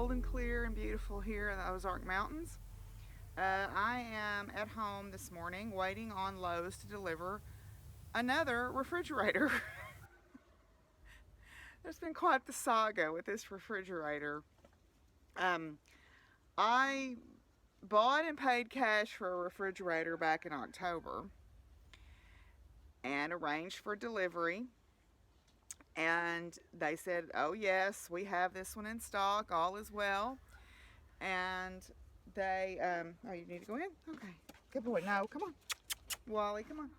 cold and clear and beautiful here in the Ozark Mountains. I am at home this morning waiting on Lowe's to deliver another refrigerator. There's been quite the saga with this refrigerator. I bought and paid cash for a refrigerator back in October and arranged for delivery. And they said, oh yes, we have this one in stock, all is well. And they, oh, you need to go in? Okay, good boy. No, come on. Wally, come on.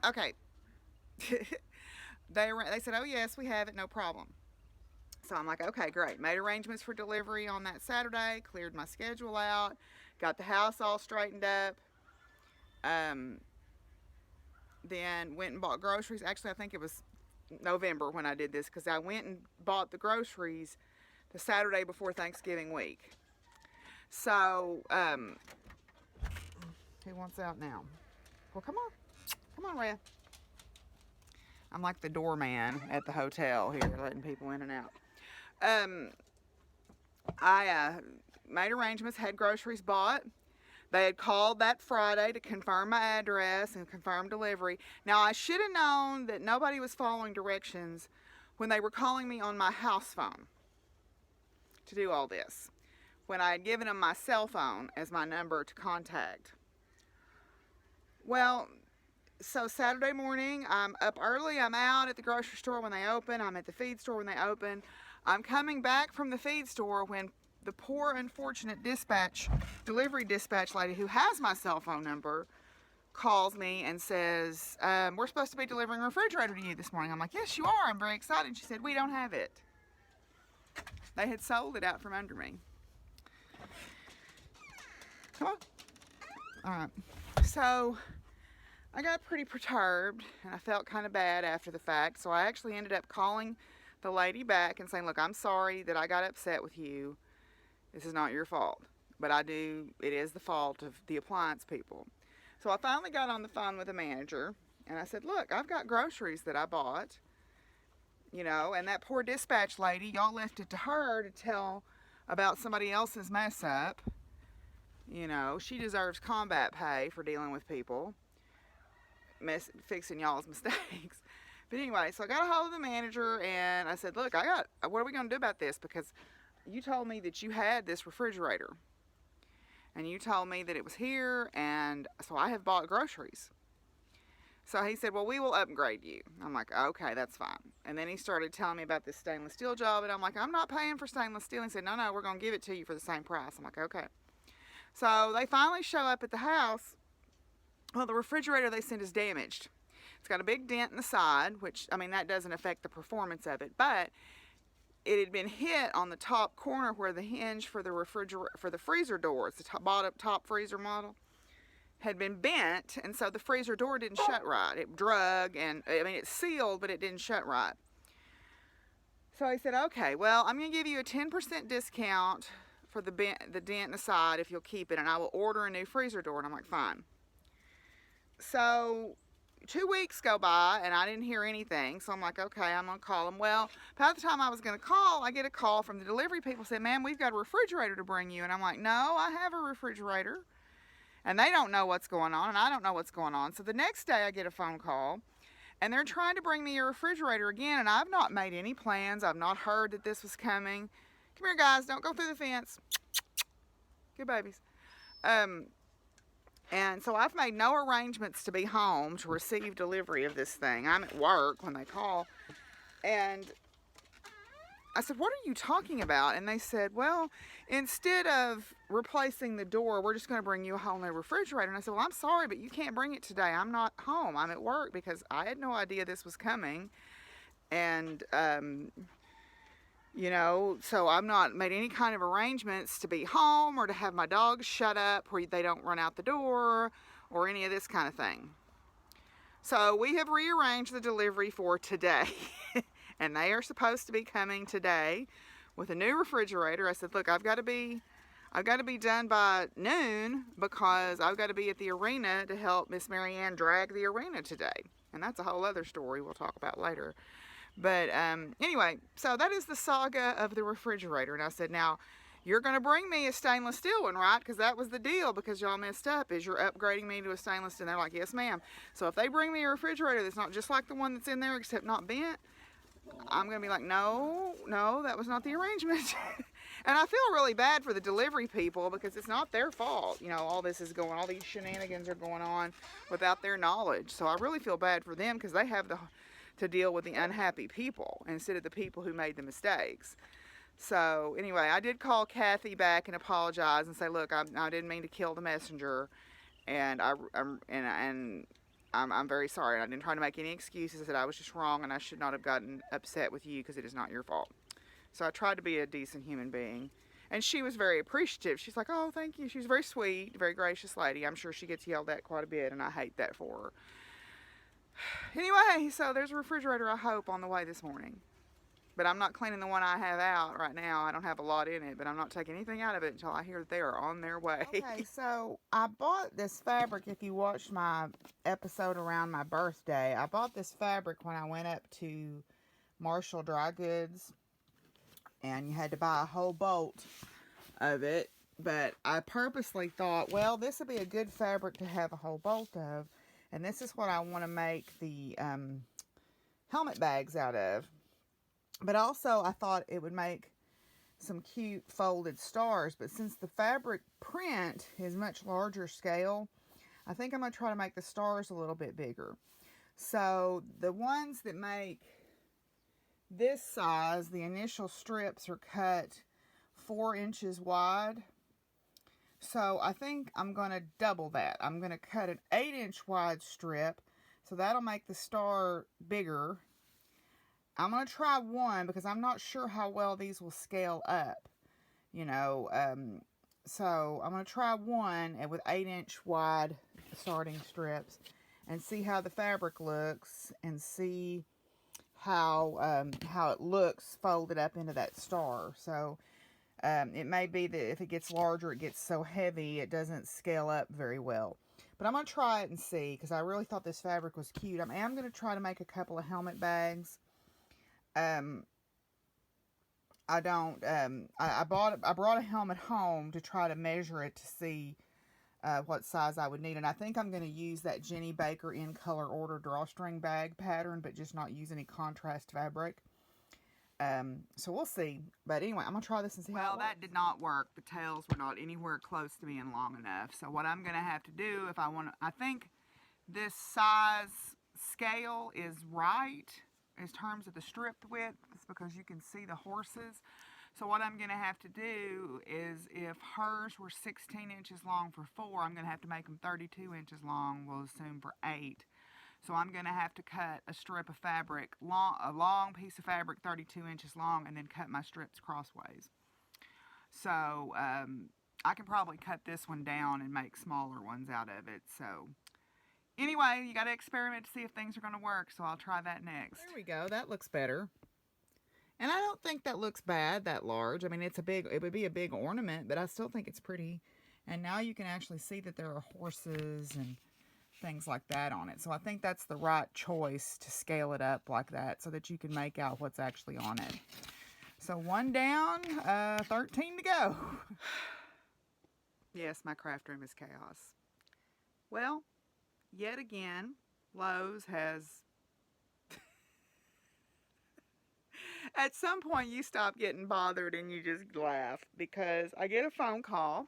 Okay. They said, oh yes, we have it, no problem. So I'm like, okay, great. Made arrangements for delivery on that Saturday, cleared my schedule out, got the house all straightened up. Then went and bought groceries. Actually, I think it was November when I did this, because I went and bought the groceries the Saturday before Thanksgiving week. So, who wants out now? Well, come on. Come on, Rhea. I'm like the doorman at the hotel here, letting people in and out. I made arrangements, had groceries bought. They had called that Friday to confirm my address and confirm delivery. Now, I should have known that nobody was following directions when they were calling me on my house phone to do all this, when I had given them my cell phone as my number to contact. Well, so Saturday morning, I'm up early. I'm out at the grocery store when they open. I'm at the feed store when they open. I'm coming back from the feed store when the poor unfortunate delivery dispatch lady who has my cell phone number calls me and says, we're supposed to be delivering a refrigerator to you this morning. I'm like, yes, you are. I'm very excited. She said, we don't have it. They had sold it out from under me. Come on. All right. So I got pretty perturbed and I felt kind of bad after the fact. So I actually ended up calling the lady back and saying, look, I'm sorry that I got upset with you. This is not your fault, but it is the fault of the appliance people. So I finally got on the phone with the manager and I said, look, I've got groceries that I bought, and that poor dispatch lady, y'all left it to her to tell about somebody else's mess up. She deserves combat pay for dealing with people, fixing y'all's mistakes. But anyway, so I got a hold of the manager and I said, look, what are we going to do about this? Because you told me that you had this refrigerator and you told me that it was here, and so I have bought groceries. So he said, well, we will upgrade you. I'm like, okay, that's fine. And then he started telling me about this stainless steel job, and I'm like, I'm not paying for stainless steel. He said, no, we're going to give it to you for the same price. I'm like, okay. So they finally show up at the house. Well, the refrigerator they sent is damaged. It's got a big dent in the side, which, that doesn't affect the performance of it, but it had been hit on the top corner where the hinge for the freezer door, it's the top freezer model, had been bent, and so the freezer door didn't shut right. It drug, and it's sealed, but it didn't shut right. So I said, okay, well, I'm going to give you a 10% discount for the dent in the side if you'll keep it, and I will order a new freezer door. And I'm like, fine. So 2 weeks go by and I didn't hear anything, so I'm like, okay, I'm gonna call them. Well, about the time I was gonna call, I get a call from the delivery people saying, ma'am, we've got a refrigerator to bring you. And I'm like, no, I have a refrigerator. And they don't know what's going on, and I don't know what's going on. So the next day I get a phone call and they're trying to bring me a refrigerator again, and I've not made any plans. I've not heard that this was coming. Come here, guys, don't go through the fence. Good babies. And so I've made no arrangements to be home to receive delivery of this thing. I'm at work when they call. And I said, what are you talking about? And they said, well, instead of replacing the door, we're just going to bring you a whole new refrigerator. And I said, well, I'm sorry, but you can't bring it today. I'm not home. I'm at work, because I had no idea this was coming. And, so I've not made any kind of arrangements to be home or to have my dogs shut up where they don't run out the door or any of this kind of thing. So we have rearranged the delivery for today. And they are supposed to be coming today with a new refrigerator. I said, look, I've got to be done by noon, because I've got to be at the arena to help Miss Marianne drag the arena today. And that's a whole other story we'll talk about later. But anyway, so that is the saga of the refrigerator. And I said, now, you're going to bring me a stainless steel one, right? Because that was the deal, because y'all messed up, is you're upgrading me to a stainless steel. And they're like, yes, ma'am. So if they bring me a refrigerator that's not just like the one that's in there, except not bent, I'm going to be like, no, that was not the arrangement. And I feel really bad for the delivery people, because it's not their fault. You know, all this is going, all these shenanigans are going on without their knowledge. So I really feel bad for them, because they have to deal with the unhappy people instead of the people who made the mistakes. So anyway, I did call Kathy back and apologize and say, look, I didn't mean to kill the messenger, and I'm very sorry. I didn't try to make any excuses. I said I was just wrong, and I should not have gotten upset with you, because it is not your fault. So I tried to be a decent human being, and she was very appreciative. She's like, oh, thank you. She's very sweet, very gracious lady. I'm sure she gets yelled at quite a bit, and I hate that for her. Anyway, so there's a refrigerator, I hope, on the way this morning. But I'm not cleaning the one I have out right now. I don't have a lot in it, but I'm not taking anything out of it until I hear that they are on their way. Okay, so I bought this fabric. If you watched my episode around my birthday, I bought this fabric when I went up to Marshall Dry Goods, and you had to buy a whole bolt of it. But I purposely thought, well, this would be a good fabric to have a whole bolt of, and this is what I want to make the helmet bags out of. But also, I thought it would make some cute folded stars. But since the fabric print is much larger scale, I think I'm going to try to make the stars a little bit bigger. So the ones that make this size, the initial strips are cut 4 inches wide. So I think I'm going to double that. I'm going to cut an 8-inch wide strip, so that'll make the star bigger. I'm going to try one, because I'm not sure how well these will scale up, you know. So I'm going to try one with 8-inch wide starting strips and see how the fabric looks, and see how it looks folded up into that star. So it may be that if it gets larger, it gets so heavy it doesn't scale up very well. But I'm going to try it and see, because I really thought this fabric was cute. I am going to try to make a couple of helmet bags. I brought a helmet home to try to measure it to see what size I would need, and I think I'm going to use that Jenny Baker in color order drawstring bag pattern, but just not use any contrast fabric. So we'll see. But anyway, I'm going to try this and see how it works. Well, that did not work. The tails were not anywhere close to being long enough. So what I'm going to have to do, if I want to, I think this size scale is right in terms of the strip width, because you can see the horses. So what I'm going to have to do is, if hers were 16 inches long for 4, I'm going to have to make them 32 inches long, we'll assume, for 8. So I'm going to have to cut a strip of fabric, a long piece of fabric 32 inches long, and then cut my strips crossways. So I can probably cut this one down and make smaller ones out of it. So anyway, you got to experiment to see if things are going to work, so I'll try that next. There we go. That looks better. And I don't think that looks bad, that large. I mean, it would be a big ornament, but I still think it's pretty. And now you can actually see that there are horses and things like that on it. So I think that's the right choice to scale it up like that, so that you can make out what's actually on it. So 1 down, 13 to go. Yes, my craft room is chaos. Well, yet again, Lowe's has... At some point, you stop getting bothered and you just laugh, because I get a phone call.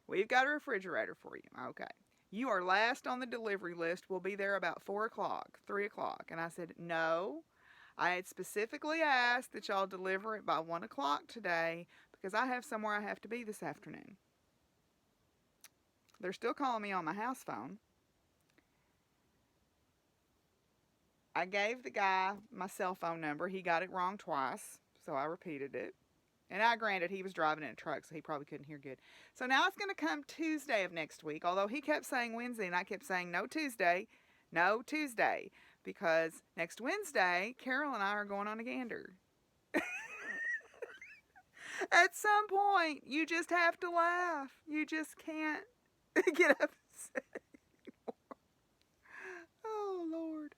We've got a refrigerator for you. Okay. You are last on the delivery list. We'll be there about 4 o'clock, 3 o'clock. And I said, no. I had specifically asked that y'all deliver it by 1 o'clock today, because I have somewhere I have to be this afternoon. They're still calling me on my house phone. I gave the guy my cell phone number. He got it wrong twice, so I repeated it. And granted, he was driving in a truck, so he probably couldn't hear good. So now it's going to come Tuesday of next week, although he kept saying Wednesday, and I kept saying no Tuesday, because next Wednesday, Carol and I are going on a gander. At some point, you just have to laugh. You just can't get upset anymore. Oh, Lord.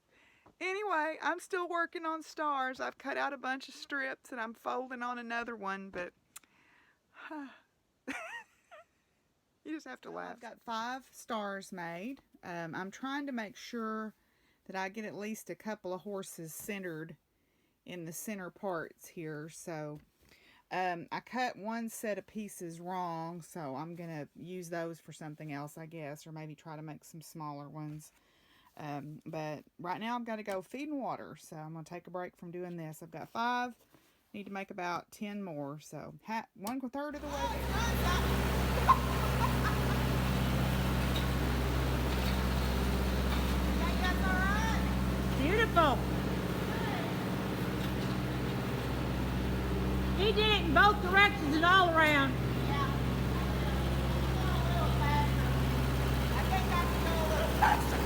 Anyway, I'm still working on stars. I've cut out a bunch of strips and I'm folding on another one, but you just have to laugh. I've got 5 stars made. I'm trying to make sure that I get at least a couple of horses centered in the center parts here. So I cut one set of pieces wrong, so I'm going to use those for something else, I guess, or maybe try to make some smaller ones. But right now I've got to go feed and water, so I'm going to take a break from doing this. I've got 5, need to make about 10 more, so 1/3 of the way there. Beautiful. He did it in both directions and all around. Yeah. A little faster. I think I can go a little faster.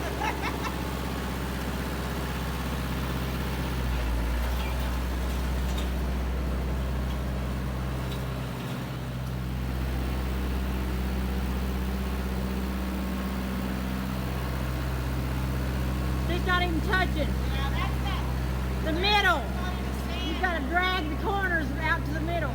It's not even touching. Yeah, that's that. The middle. You've got to drag the corners out to the middle.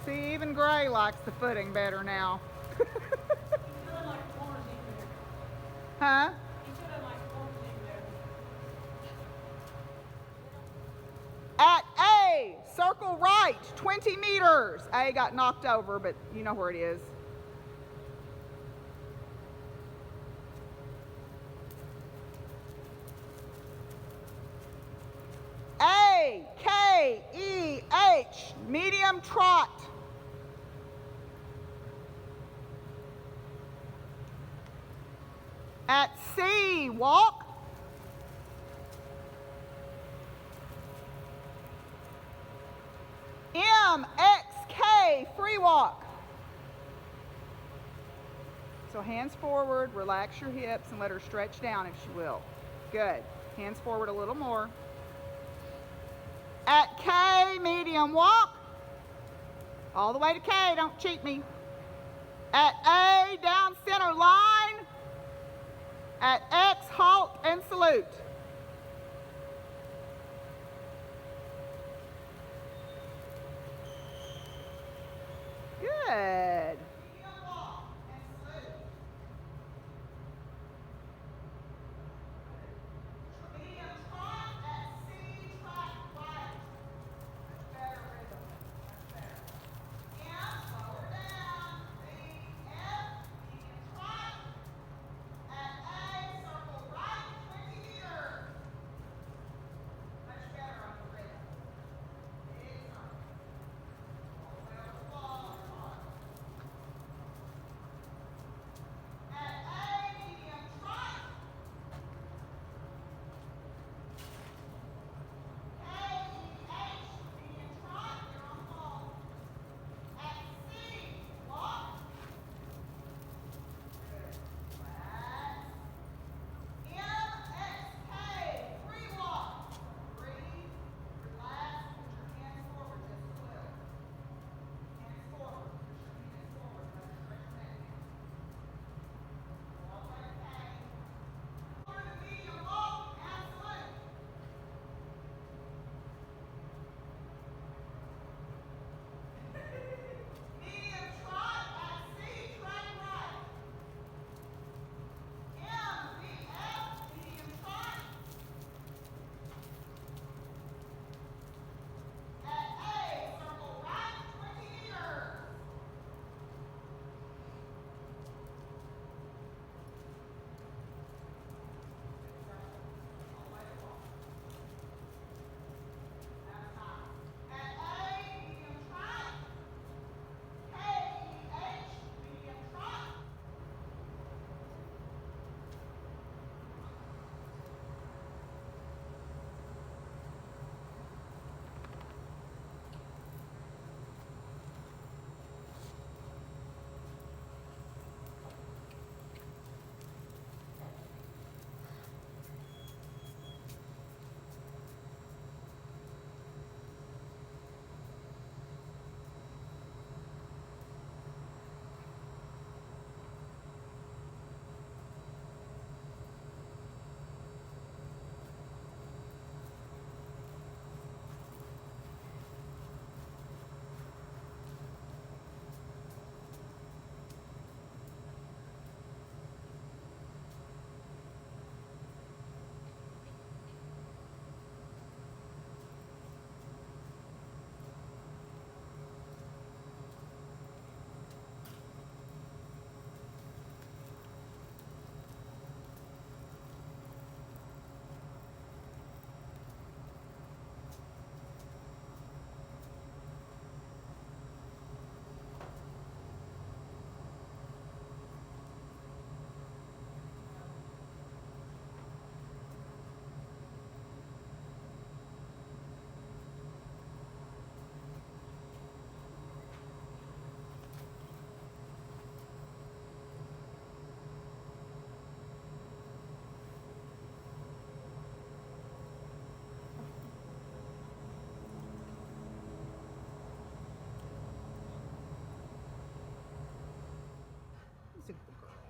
See, even Gray likes the footing better now. Huh? At A, circle right, 20 meters. A got knocked over, but you know where it is. A, K, E, H, medium trot. At C, walk. M, X, K, free walk. So hands forward, relax your hips and let her stretch down if she will. Good. Hands forward a little more. At K, medium walk. All the way to K, don't cheat me. At A, down center line. At X, halt and salute. Good. Medium walk and salute. Medium trot at C, trot right. That's better rhythm. That's better. M, slow her down. B, F, medium trot. At A, circle right, 20 meters.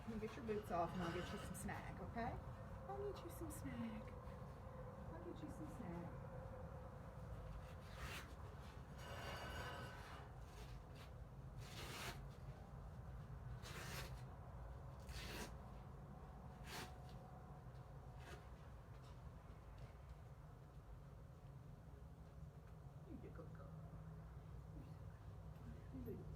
You get your boots off and I'll get you some snack, okay? I'll get you some snack. I'll get you some snack. You good girl. Boots.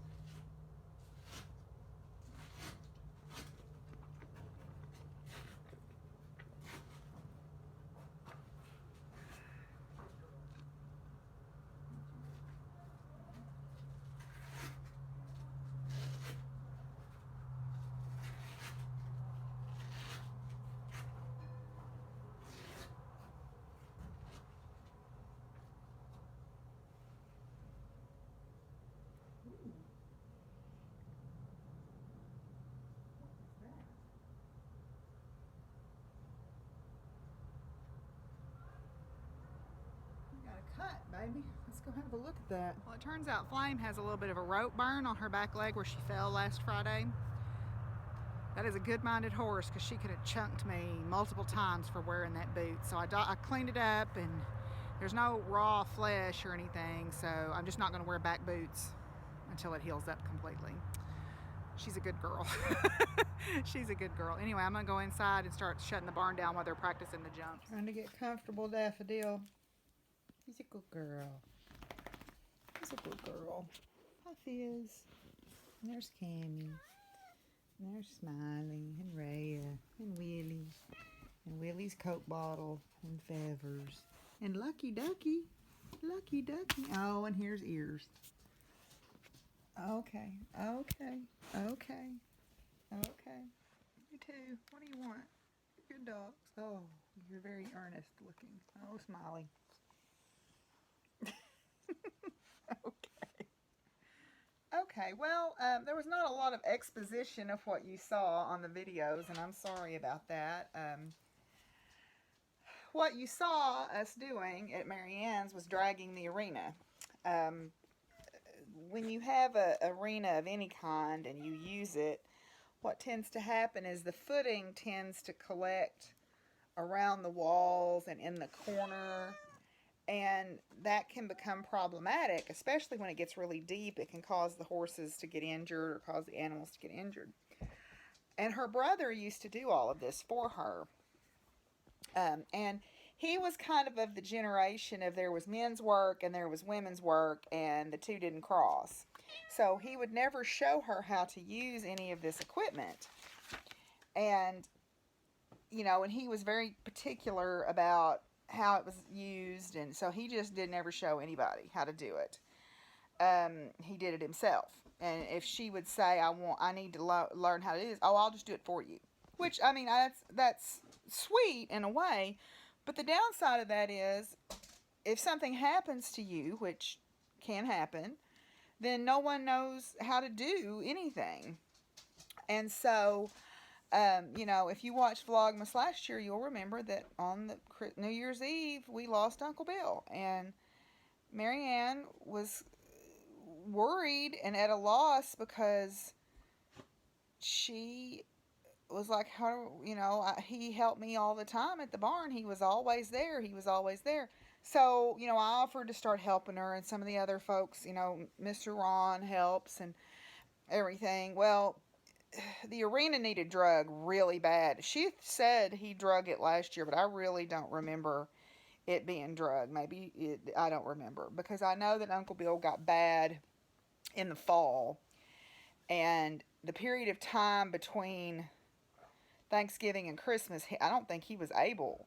Cut, baby. Let's go have a look at that. Well, it turns out Flame has a little bit of a rope burn on her back leg where she fell last Friday. That is a good-minded horse because she could have chunked me multiple times for wearing that boot. So I cleaned it up and there's no raw flesh or anything, so I'm just not going to wear back boots until it heals up completely. She's a good girl. She's a good girl. Anyway, I'm going to go inside and start shutting the barn down while they're practicing the jumps. Trying to get comfortable, Daffodil. He's a good girl. He's a good girl. Hi, Fizz. And there's Cammy. And there's Smiley and Rhea and Willie. And Willie's Coke bottle and Fevers. And Lucky Ducky. Lucky Ducky. Oh, and here's Ears. Okay. Okay. Okay. Okay. You too. What do you want? Good dogs. Oh, you're very earnest looking. Oh, Smiley. Okay, well, there was not a lot of exposition of what you saw on the videos, and I'm sorry about that. What you saw us doing at Marianne's was dragging the arena. When you have an arena of any kind and you use it, what tends to happen is the footing tends to collect around the walls and in the corner. And that can become problematic, especially when it gets really deep. It can cause the horses to get injured or cause the animals to get injured. And her brother used to do all of this for her. And he was kind of the generation of there was men's work and there was women's work, and the two didn't cross. So he would never show her how to use any of this equipment. And, you know, and he was very particular about how it was used, and so he just didn't ever show anybody how to do it. He did it himself. And if she would say, I need to learn how to do this, oh, I'll just do it for you. Which, I mean, that's sweet in a way, but the downside of that is if something happens to you, which can happen, then no one knows how to do anything. And so you know, if you watched Vlogmas last year, you'll remember that on the New Year's Eve, we lost Uncle Bill. And Marianne was worried and at a loss because she was like, how, you know, he helped me all the time at the barn. He was always there. He was always there. So, you know, I offered to start helping her, and some of the other folks, you know, Mr. Ron helps and everything. Well, the arena needed drug really bad. She said he drug it last year, but I really don't remember it being drug. Maybe I don't remember, because I know that Uncle Bill got bad in the fall, and the period of time between Thanksgiving and Christmas, I don't think he was able.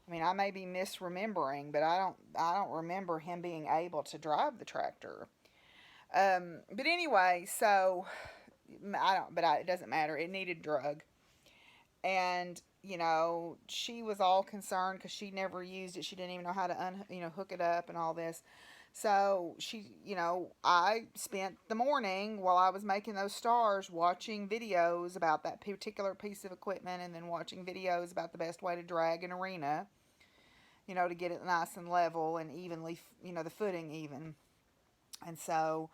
I mean, I may be misremembering, but I don't remember him being able to drive the tractor. But anyway, so it doesn't matter. It needed drug. And, you know, she was all concerned because she never used it. She didn't even know how to, hook it up and all this. So she, you know, I spent the morning while I was making those stars watching videos about that particular piece of equipment, and then watching videos about the best way to drag an arena, you know, to get it nice and level and evenly, you know, the footing even. And so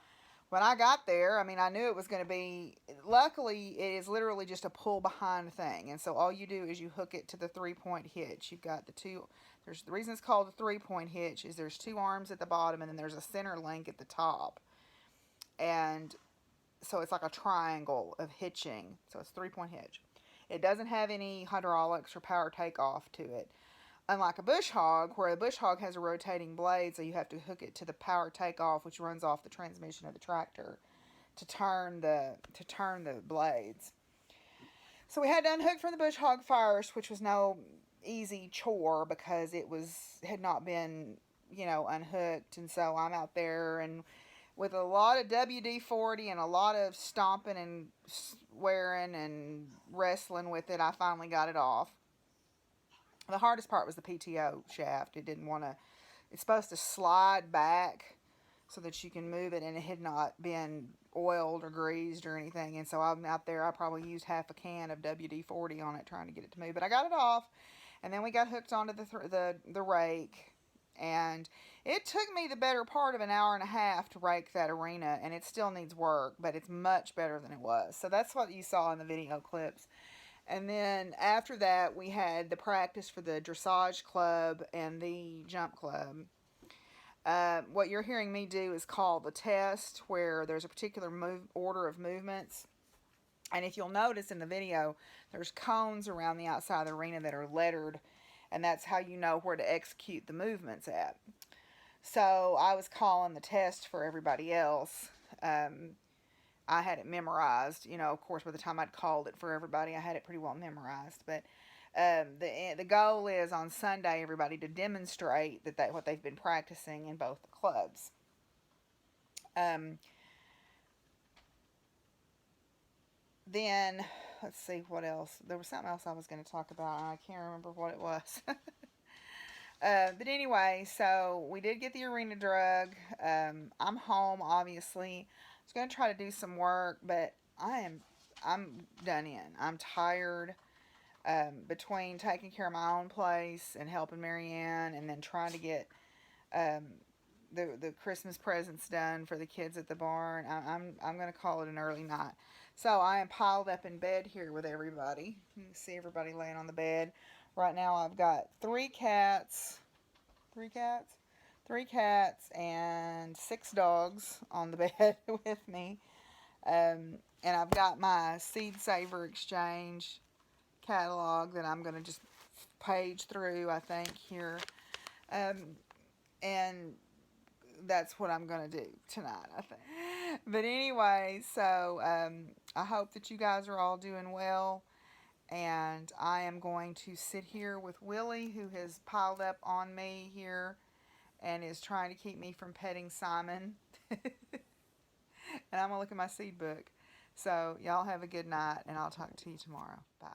when I got there, I mean, I knew it was going to be, luckily, it is literally just a pull behind thing. And so all you do is you hook it to the 3-point hitch. You've got the two, there's the reason it's called the 3-point hitch is there's 2 arms at the bottom and then there's a center link at the top. And so it's like a triangle of hitching. So it's 3-point hitch. It doesn't have any hydraulics or power takeoff to it. Unlike a bush hog, where a bush hog has a rotating blade, so you have to hook it to the power takeoff, which runs off the transmission of the tractor to turn the blades. So we had to unhook from the bush hog first, which was no easy chore because it had not been, unhooked. And so I'm out there and with a lot of WD-40 and a lot of stomping and swearing and wrestling with it, I finally got it off. The hardest part was the PTO shaft. It didn't want to, it's supposed to slide back so that you can move it, and it had not been oiled or greased or anything. And so I'm out there, I probably used half a can of WD-40 on it trying to get it to move. But I got it off, and then we got hooked onto the rake. And it took me the better part of an hour and a half to rake that arena, and it still needs work, but it's much better than it was. So that's what you saw in the video clips. And then after that, we had the practice for the dressage club and the jump club. What you're hearing me do is called the test, where there's a particular order of movements. And if you'll notice in the video, there's cones around the outside of the arena that are lettered, and that's how you know where to execute the movements at. So I was calling the test for everybody else. I had it memorized, of course, by the time I'd called it for everybody, I had it pretty well memorized. But the goal is on Sunday, everybody to demonstrate what they've been practicing in both the clubs. Then, let's see what else. There was something else I was going to talk about, and I can't remember what it was. But anyway, so we did get the arena drug. I'm home, obviously. I was going to try to do some work, but I'm done in. I'm tired. Between taking care of my own place and helping Marianne, and then trying to get the Christmas presents done for the kids at the barn, I'm going to call it an early night. So I am piled up in bed here with everybody. You can see everybody laying on the bed. Right now I've got 3 cats and 6 dogs on the bed with me. And I've got my Seed Saver Exchange catalog that I'm going to just page through, I think, here. And that's what I'm going to do tonight, I think. But anyway, so I hope that you guys are all doing well. And I am going to sit here with Willie, who has piled up on me here and is trying to keep me from petting Simon. And I'm going to look at my seed book. So y'all have a good night, and I'll talk to you tomorrow. Bye.